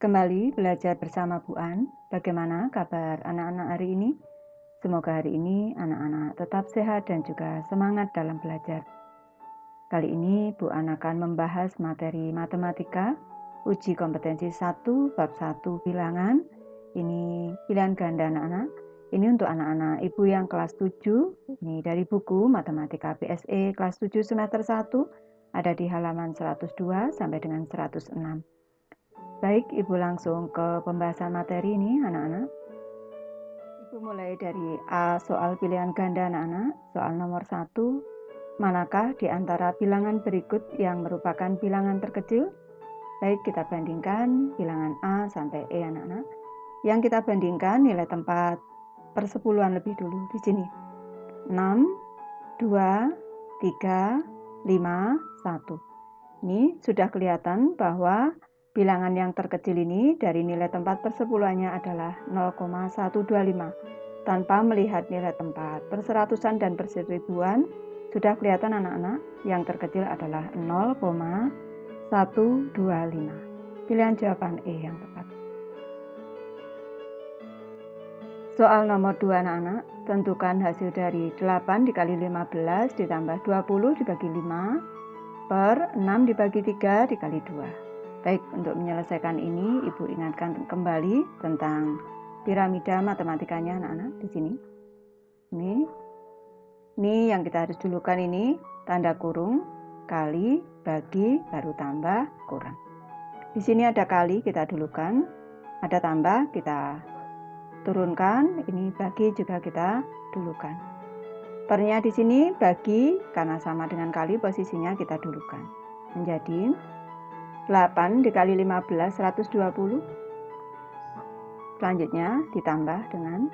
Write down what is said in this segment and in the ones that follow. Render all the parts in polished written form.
Kembali belajar bersama Bu An. Bagaimana kabar anak-anak hari ini? Semoga hari ini anak-anak tetap sehat dan juga semangat dalam belajar. Kali ini Bu An akan membahas materi matematika, uji kompetensi 1 bab 1 bilangan. Ini pilihan ganda anak-anak. Ini untuk anak-anak ibu yang kelas 7. Ini dari buku Matematika BSE kelas 7 semester 1. Ada di halaman 102 sampai dengan 106. Baik, Ibu langsung ke pembahasan materi ini, anak-anak. Ibu mulai dari A, soal pilihan ganda, anak-anak. Soal nomor 1, manakah di antara bilangan berikut yang merupakan bilangan terkecil? Baik, kita bandingkan bilangan A sampai E, anak-anak. Yang kita bandingkan nilai tempat persepuluhan lebih dulu di sini. 6, 2, 3, 5, 1. Ini sudah kelihatan bahwa bilangan yang terkecil ini dari nilai tempat persepuluhannya adalah 0,125. Tanpa melihat nilai tempat perseratusan dan perseribuan, sudah kelihatan anak-anak yang terkecil adalah 0,125. Pilihan jawaban E yang tepat. Soal nomor 2 anak-anak, tentukan hasil dari 8 dikali 15 ditambah 20 dibagi 5 per 6 dibagi 3 dikali 2. Baik, untuk menyelesaikan ini, Ibu ingatkan kembali tentang piramida matematikanya anak-anak di sini. Ini yang kita harus dulukan ini, tanda kurung, kali, bagi, baru tambah, kurang. Di sini ada kali, kita dulukan, ada tambah, kita turunkan, ini bagi juga kita dulukan. Pernya di sini bagi, karena sama dengan kali posisinya kita dulukan. Menjadi 8 dikali 15, 120. Selanjutnya ditambah dengan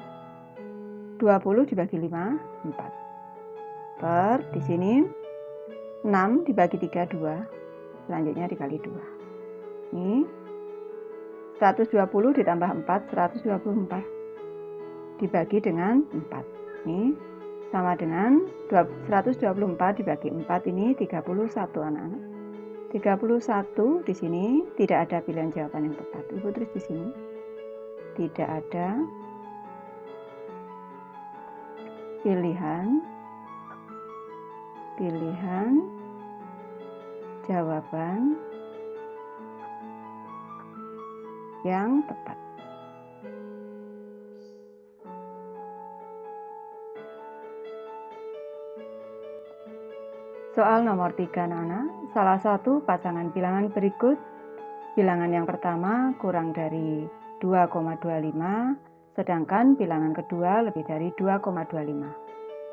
20 dibagi 5, 4. Per, di sini 6 dibagi 3, 2. Selanjutnya dikali 2. Ini 120 ditambah 4, 124. Dibagi dengan 4. Ini sama dengan 124 dibagi 4, ini 31 anak-anak. 31 di sini tidak ada pilihan jawaban yang tepat. Ibu tulis di sini. Tidak ada pilihan jawaban yang tepat. Soal nomor 3 anak-anak, salah satu pasangan bilangan berikut, bilangan yang pertama kurang dari 2,25, sedangkan bilangan kedua lebih dari 2,25.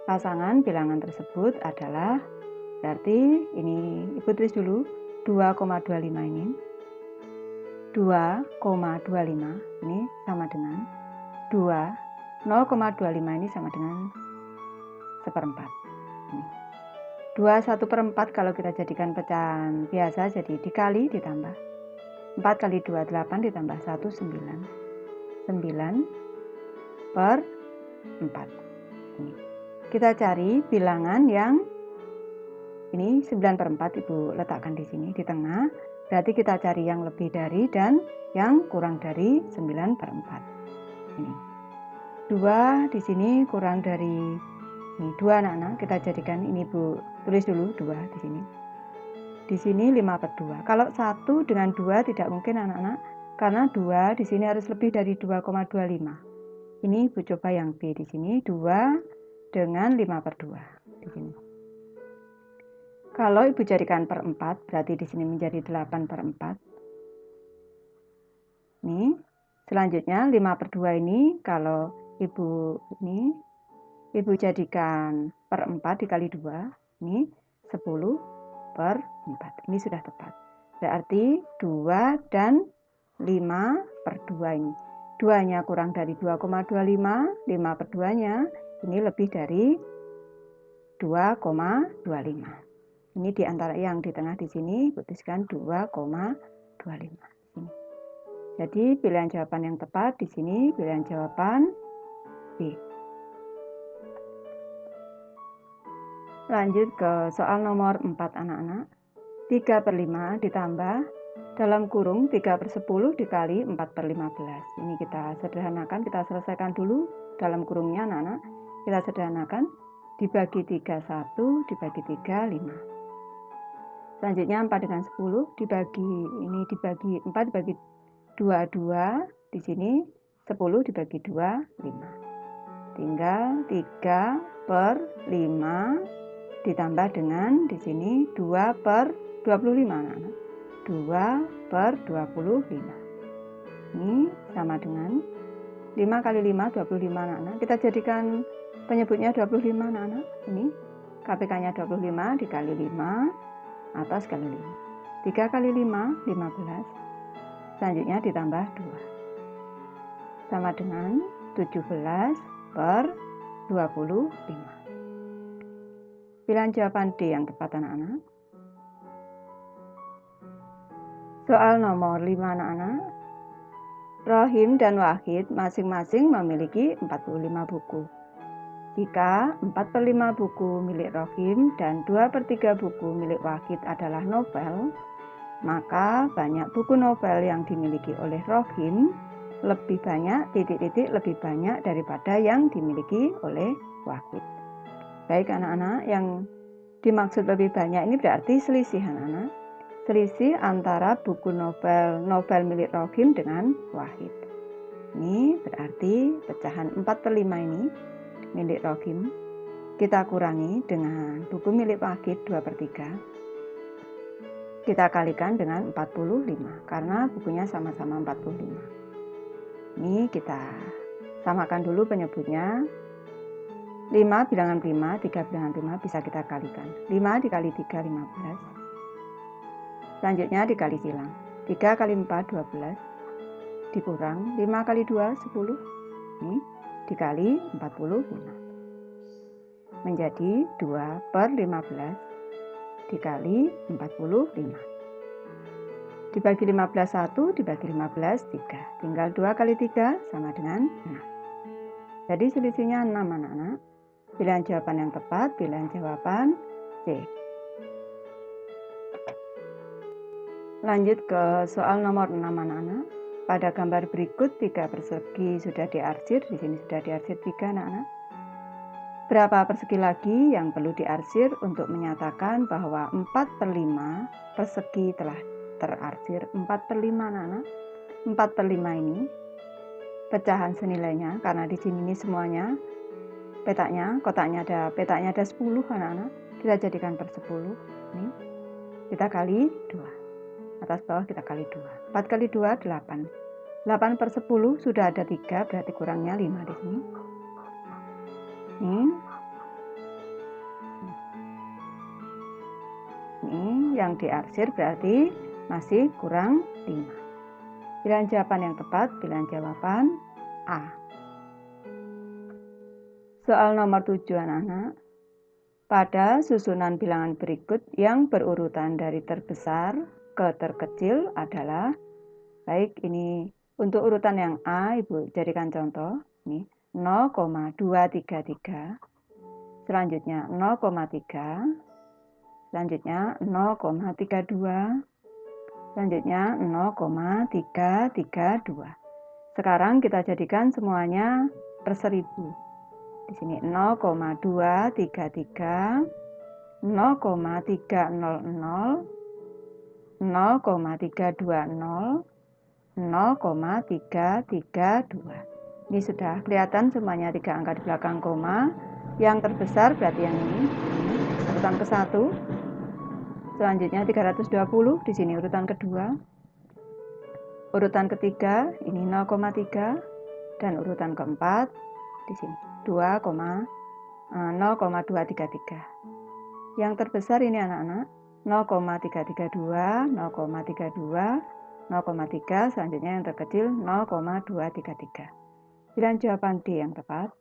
Pasangan bilangan tersebut adalah, berarti ini Ibu tulis dulu, 2,25 ini. 2,25 ini sama dengan 2, 0,25 ini sama dengan 1/4. Ini. 2/1/4 kalau kita jadikan pecahan biasa, jadi dikali ditambah 4 kali 2, 8 ditambah 1, 9. 9 per 4. Ini. Kita cari bilangan yang ini 9/4, Ibu letakkan di sini di tengah. Berarti kita cari yang lebih dari dan yang kurang dari 9/4. Ini. 2 di sini kurang dari ini 2 anak-anak, kita jadikan ini Bu tulis dulu 2 di sini. Di sini 5/2. Kalau 1 dengan 2 tidak mungkin anak-anak, karena 2 di sini harus lebih dari 2,25. Ini Ibu coba yang B di sini, 2 dengan 5/2 di sini. Kalau Ibu jadikan per 4, berarti di sini menjadi 8/4. Ini selanjutnya 5/2 ini kalau Ibu jadikan per 4 dikali 2, ini 10/4. Ini sudah tepat. Berarti 2 dan 5/2 ini. 2-nya kurang dari 2,25, 5/2-nya ini lebih dari 2,25. Ini di antara yang di tengah di sini, tuliskan 2,25. Ini. Jadi pilihan jawaban yang tepat di sini, pilihan jawaban B. Lanjut ke soal nomor 4 anak-anak. 3/5 ditambah dalam kurung 3/10 dikali 4/15. Ini kita sederhanakan, kita selesaikan dulu dalam kurungnya anak-anak. Kita sederhanakan, dibagi 3 1, dibagi 3 5. Selanjutnya 4 dengan 10 dibagi 4 dibagi 2 2, di sini 10 dibagi 2 5. Tinggal 3/5 ditambah dengan di sini 2/25 anak-anak. 2/25. Ini sama dengan 5 kali 5 25 anak-anak. Kita jadikan penyebutnya 25 anak-anak. Ini KPK-nya 25 dikali 5 atas kali 5. 3 kali 5 15. Selanjutnya ditambah 2. Sama dengan 17/25. Pilihan jawaban D yang tepat anak-anak. Soal nomor 5 anak-anak. Rohim dan Wahid masing-masing memiliki 45 buku. Jika 4/5 buku milik Rohim dan 2/3 buku milik Wahid adalah novel, maka banyak buku novel yang dimiliki oleh Rohim lebih banyak lebih banyak daripada yang dimiliki oleh Wahid. Baik anak-anak, yang dimaksud lebih banyak ini berarti selisih anak-anak. Selisih antara buku novel milik Rohim dengan Wahid. Ini berarti pecahan 4/5 ini milik Rohim kita kurangi dengan buku milik Wahid 2/3. Kita kalikan dengan 45 karena bukunya sama-sama 45. Ini kita samakan dulu penyebutnya. 5 bilangan prima, 3 bilangan prima bisa kita kalikan. 5 dikali 3 15. Selanjutnya dikali silang. 3 kali 4 12. Dikurang 5 kali 2 10. Ini dikali 45. Menjadi 2/15 dikali 45. Dibagi 15 1, dibagi 15 3. Tinggal 2 kali 3 sama dengan 6. Jadi selisihnya 6 anak-anak. Pilihan jawaban yang tepat, pilihan jawaban C. Lanjut ke soal nomor 6 anak-anak. Pada gambar berikut 3 persegi sudah diarsir. Di sini sudah diarsir 3 anak-anak. Berapa persegi lagi yang perlu diarsir untuk menyatakan bahwa 4/5 persegi telah terarsir? 4/5 anak-anak. 4/5 ini pecahan senilainya, karena di sini ini semuanya kotaknya ada 10 anak-anak. Kita jadikan per 10. Ini kita kali 2. Atas bawah kita kali 2. 4 kali 2 8. 8/10 sudah ada 3, berarti kurangnya 5 di sini. Ini yang diarsir berarti masih kurang 5. Pilihan jawaban yang tepat, pilihan jawaban A. Soal nomor 7 anak-anak. Pada susunan bilangan berikut yang berurutan dari terbesar ke terkecil adalah, baik ini untuk urutan yang A, Ibu jadikan contoh, ini 0,233, selanjutnya 0,3, selanjutnya 0,32, selanjutnya 0,332. Sekarang kita jadikan semuanya per 1000. Di sini 0,233, 0,300, 0,320, 0,332. Ini sudah kelihatan semuanya 3 angka di belakang koma. Yang terbesar berarti yang ini urutan ke-1. Selanjutnya 320, di sini urutan kedua. Urutan ketiga ini 0,3 dan urutan keempat di sini 0,233. Yang terbesar ini anak-anak 0,332, 0,32, 0,3, selanjutnya yang terkecil 0,233. Pilihan jawaban D yang tepat.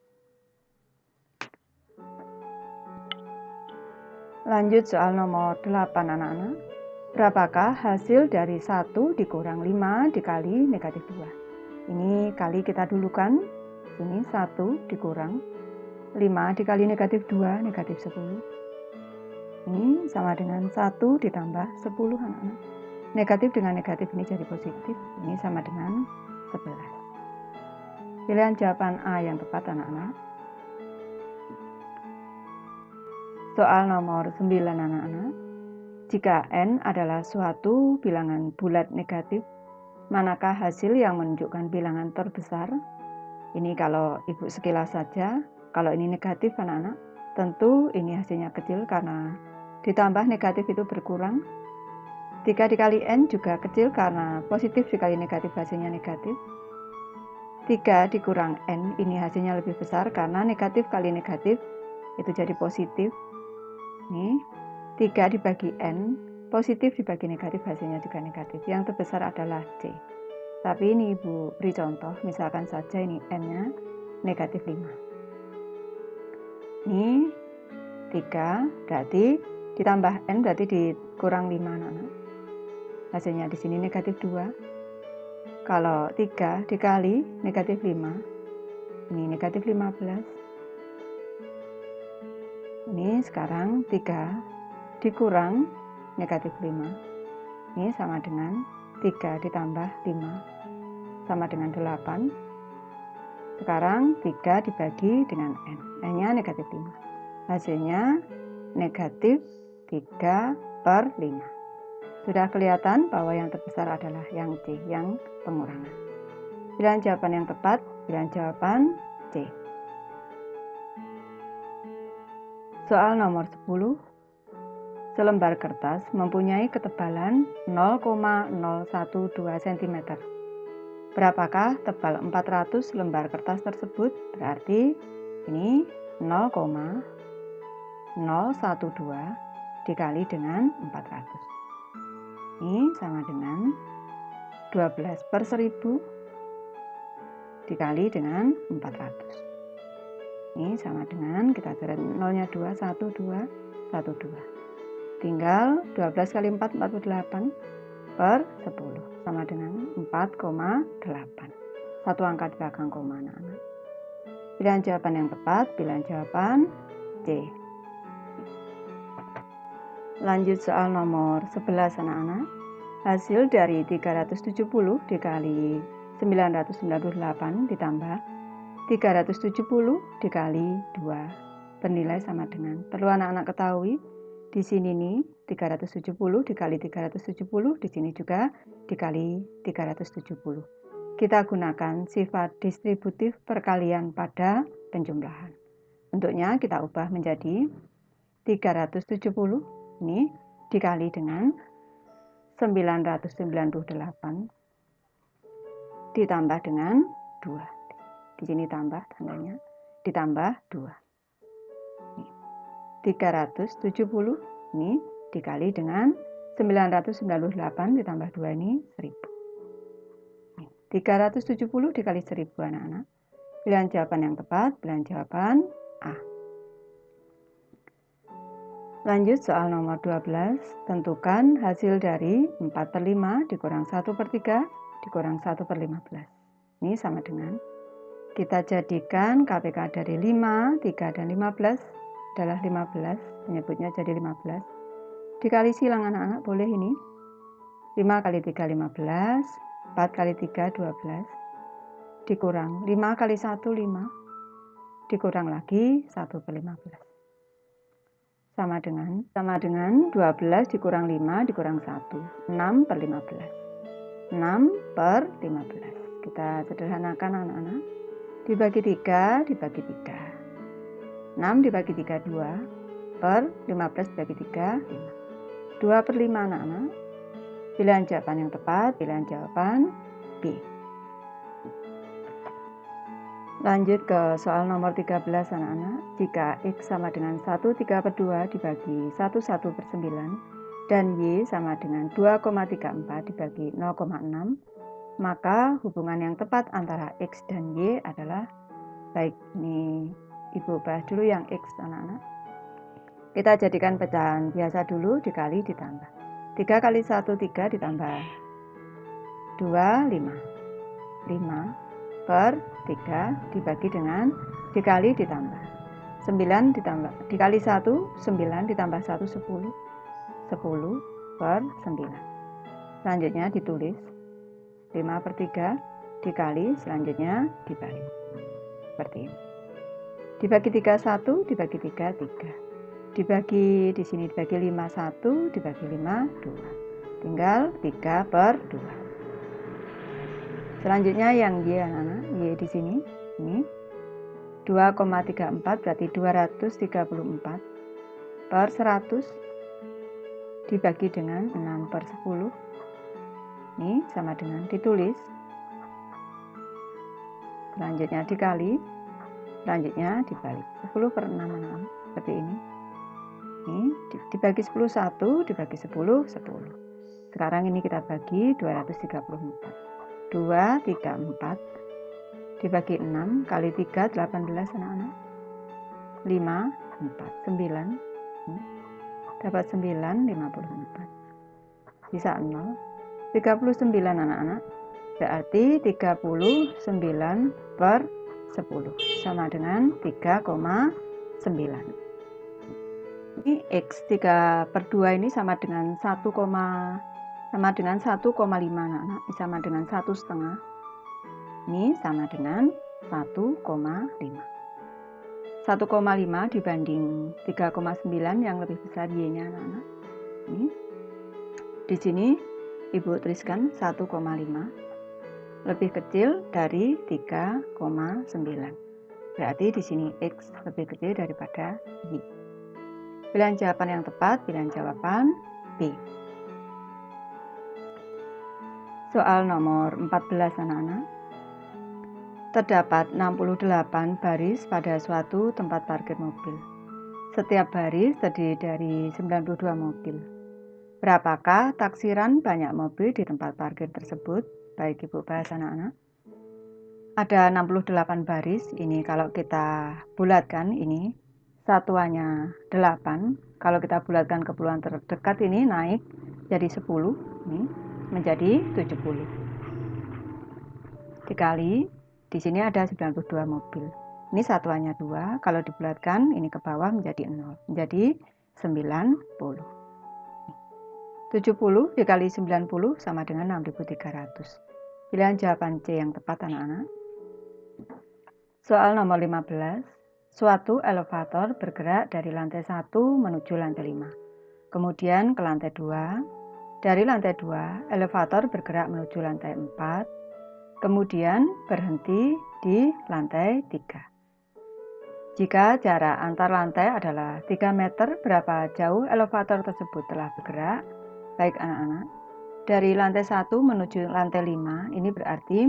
Lanjut soal nomor 8 anak-anak. Berapakah hasil dari 1 dikurang 5 dikali negatif 2? Ini kali kita dulukan. Ini 1 dikurang 5 dikali negatif 2, negatif 10. Ini sama dengan 1 ditambah 10 anak-anak. Negatif dengan negatif ini jadi positif. Ini sama dengan 11. Pilihan jawaban A yang tepat anak-anak. Soal nomor 9 anak-anak. Jika N adalah suatu bilangan bulat negatif, manakah hasil yang menunjukkan bilangan terbesar? Ini kalau ibu sekilas saja, kalau ini negatif anak-anak, tentu ini hasilnya kecil karena ditambah negatif itu berkurang. 3 dikali N juga kecil karena positif dikali negatif hasilnya negatif. 3 dikurang N ini hasilnya lebih besar karena negatif kali negatif itu jadi positif. Nih, 3 dibagi N, positif dibagi negatif hasilnya juga negatif. Yang terbesar adalah C. Tapi ini ibu beri contoh, misalkan saja ini N-nya negatif 5. Ini 3 berarti ditambah N berarti dikurang 5 anak-anak. Hasilnya di sini negatif 2. Kalau 3 dikali negatif 5, ini negatif 15. Ini sekarang 3 dikurang negatif 5. Ini sama dengan 3 ditambah 5, sama dengan 8. Sekarang 3 dibagi dengan N. N-nya negatif 5. Hasilnya negatif 3/5. Sudah kelihatan bahwa yang terbesar adalah yang C, yang pengurangan. Pilihan jawaban yang tepat, pilihan jawaban C. Soal nomor 10. Selembar kertas mempunyai ketebalan 0,012 cm. Berapakah tebal 400 lembar kertas tersebut? Berarti ini 0,012 dikali dengan 400. Ini sama dengan 12/1000 dikali dengan 400. Ini sama dengan, kita coret nolnya 2, 1, 2, 1, 2. Tinggal 12 kali 4, 48/10. Sama dengan 4,8. Satu angka di belakang koma anak-anak. Pilihan jawaban yang tepat, pilihan jawaban C. Lanjut soal nomor 11 anak-anak. Hasil dari 370 dikali 998 ditambah 370 dikali 2 bernilai sama dengan. Perlu anak-anak ketahui, di sini nih 370 dikali 370, di sini juga dikali 370. Kita gunakan sifat distributif perkalian pada penjumlahan. Bentuknya kita ubah menjadi 370 ini dikali dengan 998 ditambah dengan 2. Di sini tambah tandanya, ditambah 2. 370 ini dikali dengan 998 ditambah 2 ini 1000. 370 dikali 1000 anak-anak. Pilihan jawaban yang tepat, pilihan jawaban A. Lanjut soal nomor 12. Tentukan hasil dari 4/5 dikurang 1/3 dikurang 1/15. Ini sama dengan, kita jadikan KPK dari 5, 3, dan 15 adalah 15. Menyebutnya jadi 15. Dikali silang anak-anak, boleh ini. 5 kali 3, 15. 4 kali 3, 12. Dikurang 5 kali 1, 5. Dikurang lagi 1/15. Sama dengan 12 dikurang 5 dikurang 1, 6/15. 6/15. Kita sederhanakan anak-anak. Dibagi 3, dibagi 3. 6 dibagi 3, 2. 15 dibagi 3, 5. 2/5 anak-anak. Pilihan jawaban yang tepat, pilihan jawaban B. Lanjut ke soal nomor 13 anak-anak. Jika X sama dengan 1/3/2 dibagi 1/9 dan Y sama dengan 2,34 dibagi 0,6, maka hubungan yang tepat antara X dan Y adalah, baik, ini Ibu bahas dulu yang X anak-anak. Kita jadikan pecahan biasa dulu, dikali ditambah. 3 kali 1, 3 ditambah 2, 5. 5/3 dibagi dengan dikali ditambah 9 dikali 1, 9 ditambah 1, 10. 10/9. Selanjutnya ditulis 5/3 dikali, selanjutnya dibalik. Seperti ini. Dibagi 3 1, dibagi 3 3. Dibagi di sini dibagi 5 1, dibagi 5 2. Tinggal 3/2. Selanjutnya yang Y anak-anak, Y di sini ini 2,34 berarti 234/100 dibagi dengan 6/10. Ini sama dengan ditulis. Selanjutnya dikali, selanjutnya dibalik. 10/6 anak-anak, seperti ini. Ini dibagi 10 1, dibagi 10 10. Sekarang ini kita bagi 234. 234 dibagi 6 kali 3 18 anak-anak. 5 4 9. Dapat 9 54. Sisa 0. 39 anak-anak. Berarti 39/10 sama dengan 3,9. Ini X 3/2 ini sama dengan 1,5 anak-anak. Ini sama dengan 1,5. Ini sama dengan 1,5. 1,5 dibanding 3,9 yang lebih besar Y-nya anak-anak. Ini di sini Ibu tuliskan 1,5 lebih kecil dari 3,9. Berarti di sini X lebih kecil daripada Y. Pilihan jawaban yang tepat, pilihan jawaban B. Soal nomor 14 anak-anak. Terdapat 68 baris pada suatu tempat parkir mobil. Setiap baris terdiri dari 92 mobil. Berapakah taksiran banyak mobil di tempat parkir tersebut? Baik Ibu bahas anak-anak. Ada 68 baris. Ini kalau kita bulatkan ini satuannya 8. Kalau kita bulatkan ke puluhan terdekat ini naik jadi 10. Ini menjadi 70. Dikali di sini ada 92 mobil. Ini satuannya 2. Kalau dibulatkan ini ke bawah menjadi 0. Menjadi 90. 70 dikali 90 sama dengan 6.300. Pilihan jawaban C yang tepat anak-anak. Soal nomor 15. Suatu elevator bergerak dari lantai 1 menuju lantai 5. Kemudian ke lantai 2. Dari lantai 2, elevator bergerak menuju lantai 4. Kemudian berhenti di lantai 3. Jika jarak antar lantai adalah 3 meter, berapa jauh elevator tersebut telah bergerak? Baik anak-anak, dari lantai 1 menuju lantai 5, ini berarti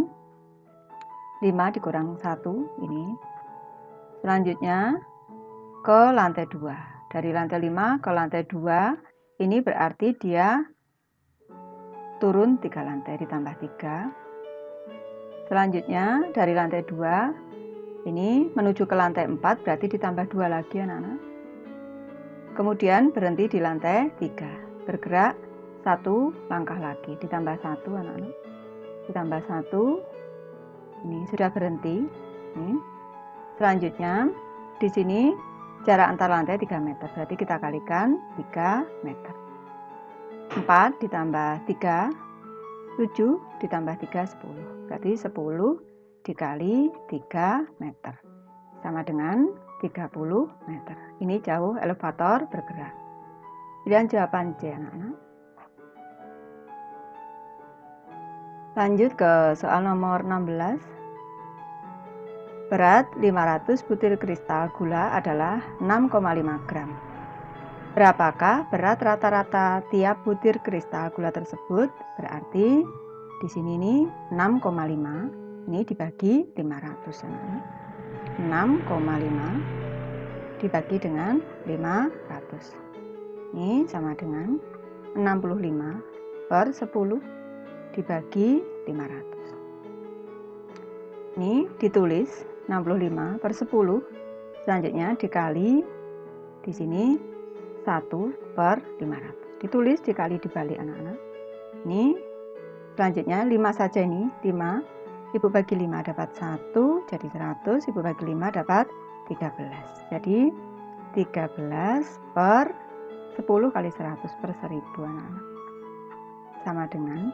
5 dikurang 1, ini. Selanjutnya ke lantai 2. Dari lantai 5 ke lantai 2, ini berarti dia turun 3 lantai ditambah 3. Selanjutnya dari lantai 2 ini menuju ke lantai 4 berarti ditambah 2 lagi anak-anak. Kemudian berhenti di lantai 3. Bergerak 1 langkah lagi ditambah 1 anak-anak. Ditambah 1. Ini sudah berhenti. Ini. Selanjutnya di sini jarak antar lantai 3 meter. Berarti kita kalikan 3 meter. 4 ditambah 3 7 ditambah 3 10. Berarti 10 dikali 3 meter. Sama dengan 30 meter. Ini jauh elevator bergerak. Pilihan jawaban C anak-anak. Lanjut ke soal nomor 16. Berat 500 butir kristal gula adalah 6,5 gram. Berapakah berat rata-rata tiap butir kristal gula tersebut? Berarti di sini ini 6,5 ini dibagi 500. 6,5 dibagi dengan 500. Ini sama dengan 65/10 dibagi 500. Ini ditulis 65/10. Selanjutnya dikali di sini 1/500. Ditulis dikali dibalik anak-anak. Ini selanjutnya 5 saja ini. 5 Ibu bagi 5 dapat 1 jadi 100. Ibu bagi 5 dapat 13. Jadi 13/10 kali 100/1000 anak-anak. sama dengan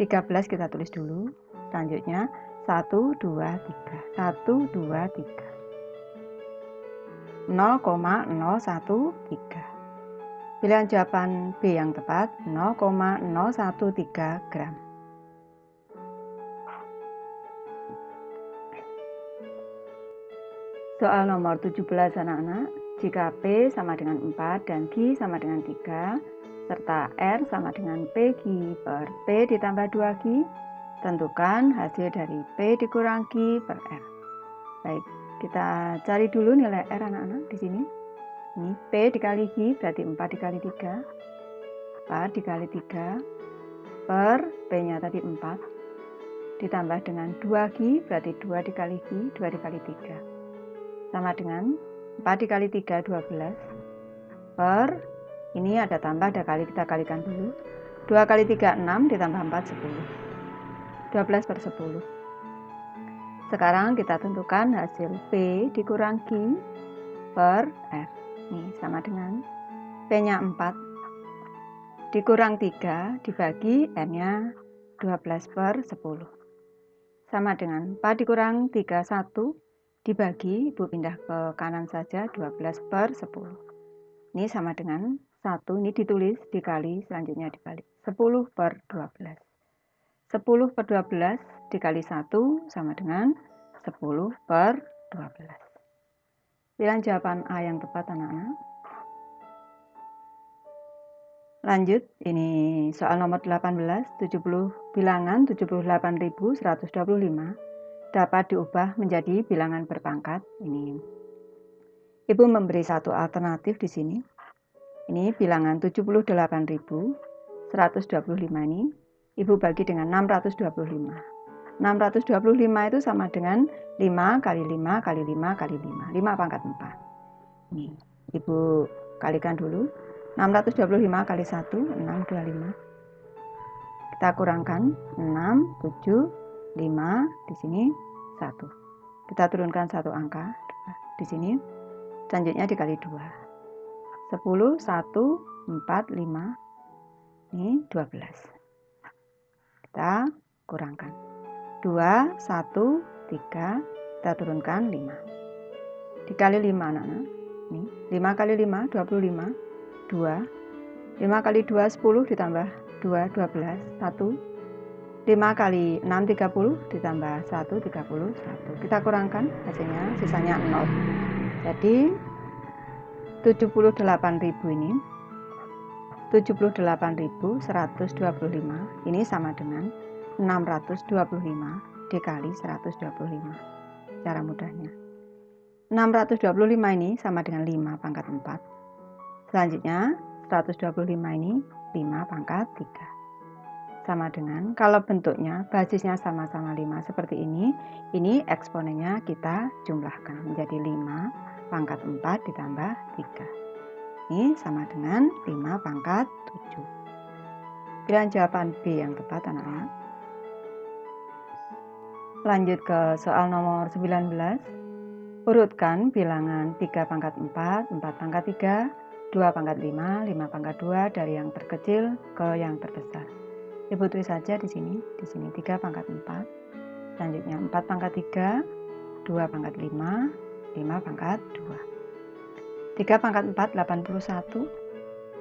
13 kita tulis dulu. Selanjutnya 1, 2, 3. 1, 2, 3. 0,013. Pilihan jawaban B yang tepat 0,013 gram. Soal nomor 17 anak-anak, jika P sama dengan 4 dan Q sama dengan 3, serta R sama dengan PQ per P ditambah 2Q, tentukan hasil dari P dikurang Q per R. Baik, kita cari dulu nilai R anak-anak di sini. Ini P dikali Q berarti 4 dikali 3. 4 dikali 3 per P-nya tadi 4. Ditambah dengan 2Q berarti 2 dikali Q, 2 dikali 3. Sama dengan 4 dikali 3, 12. Per, ini ada tambah, ada kali, kita kalikan dulu. 2 kali 3, 6, ditambah 4, 10. 12 per 10. Sekarang kita tentukan hasil P dikurang Q per R. Ini sama dengan P-nya 4 dikurang 3 dibagi R-nya 12 per 10. Sama dengan 4 dikurang 3, 1 dibagi, Ibu pindah ke kanan saja, 12 per 10. Ini sama dengan 1, ini ditulis, dikali, selanjutnya dibalik. 10 per 12. 10 per 12 dikali 1 sama dengan 10 per 12. Pilihan jawaban A yang tepat anak-anak. Lanjut, ini soal nomor 18, 70 bilangan 78.125 dapat diubah menjadi bilangan berpangkat. Ini Ibu memberi satu alternatif di sini. Ini bilangan 78.125 ini Ibu bagi dengan 625. 625 itu sama dengan 5 kali 5 kali 5 kali 5. 5 pangkat 4. Ini Ibu kalikan dulu. 625 kali 1, 625. Kita kurangkan 6, 7, 5, di sini 1. Kita turunkan satu angka di sini. Selanjutnya dikali 2. 10, 1, 4, 5. Ini 12. Kita kurangkan. 2, 1, 3. Kita turunkan 5. Dikali 5 anak-anak. Ini 5 kali 5, 25. 2. 5 kali 2, 10 ditambah 2, 12. 1. 5 kali 6, 30 ditambah 1, 31. Kita kurangkan hasilnya, sisanya 0. Jadi 78.000 ini 78.125 ini sama dengan 625 dikali 125. Cara mudahnya 625 ini sama dengan 5 pangkat 4. Selanjutnya 125 ini 5 pangkat 3. Sama dengan, kalau bentuknya basisnya sama-sama 5 seperti ini eksponennya kita jumlahkan menjadi 5 pangkat 4 ditambah 3. Ini sama dengan 5 pangkat 7. Pilihan jawaban B yang tepat anak-anak. Lanjut ke soal nomor 19. Urutkan bilangan 3 pangkat 4, 4 pangkat 3, 2 pangkat 5, 5 pangkat 2 dari yang terkecil ke yang terbesar. Ibu tulis saja di sini 3 pangkat 4, selanjutnya 4 pangkat 3, 2 pangkat 5, 5 pangkat 2. 3 pangkat 4, 81,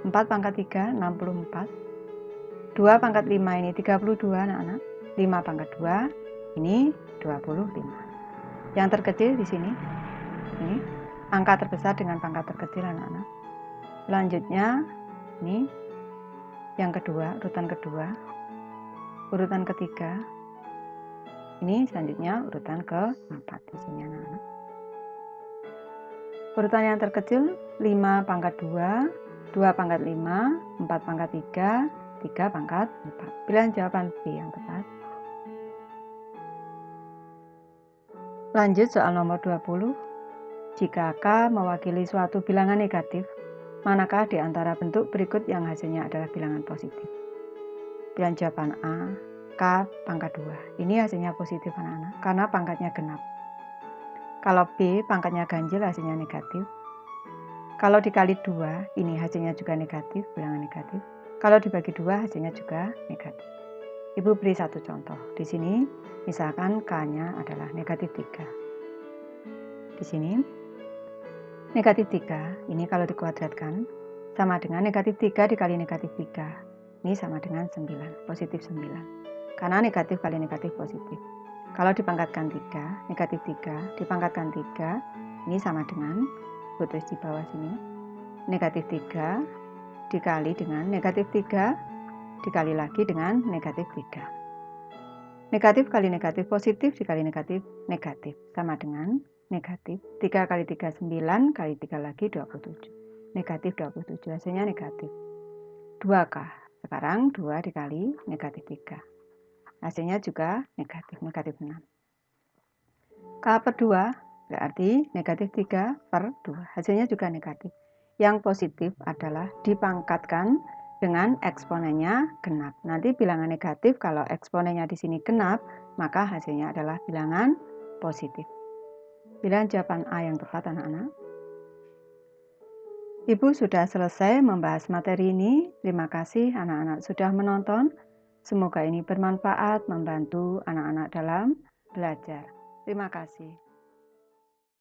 4 pangkat 3, 64, 2 pangkat 5 ini 32 anak-anak, 5 pangkat 2 ini 25. Yang terkecil di sini, ini angka terbesar dengan pangkat terkecil anak-anak. Selanjutnya ini yang kedua, urutan kedua, urutan ketiga, ini selanjutnya urutan keempat di sini anak-anak. Urutan yang terkecil 5 pangkat 2, 2 pangkat 5, 4 pangkat 3, 3 pangkat 4. Pilihan jawaban B yang tepat. Lanjut soal nomor 20. Jika K mewakili suatu bilangan negatif, manakah di antara bentuk berikut yang hasilnya adalah bilangan positif? Pilihan jawaban A, K pangkat 2. Ini hasilnya positif anak-anak, karena pangkatnya genap. Kalau B pangkatnya ganjil, hasilnya negatif. Kalau dikali 2, ini hasilnya juga negatif, bilangan negatif. Kalau dibagi 2 hasilnya juga negatif. Ibu beri satu contoh. Di sini misalkan K-nya adalah negatif 3. Di sini negatif 3 ini kalau dikuadratkan sama dengan negatif 3 dikali negatif 3. Ini sama dengan 9, positif 9. Karena negatif kali negatif positif. Kalau dipangkatkan 3, negatif 3 dipangkatkan 3, ini sama dengan, tulis di bawah sini, negatif 3 dikali dengan negatif 3 dikali lagi dengan negatif 3. Negatif kali negatif positif dikali negatif negatif sama dengan negatif 3 kali 3 9 kali 3 lagi 27. Negatif 27 hasilnya negatif 2K. Sekarang 2 dikali negatif 3. Hasilnya juga negatif 6. K per 2 berarti negatif 3 per 2. Hasilnya juga negatif. Yang positif adalah dipangkatkan dengan eksponennya genap. Nanti bilangan negatif kalau eksponennya di sini genap, maka hasilnya adalah bilangan positif. Pilihan jawaban A yang tepat anak-anak. Ibu sudah selesai membahas materi ini. Terima kasih anak-anak sudah menonton. Semoga ini bermanfaat membantu anak-anak dalam belajar. Terima kasih.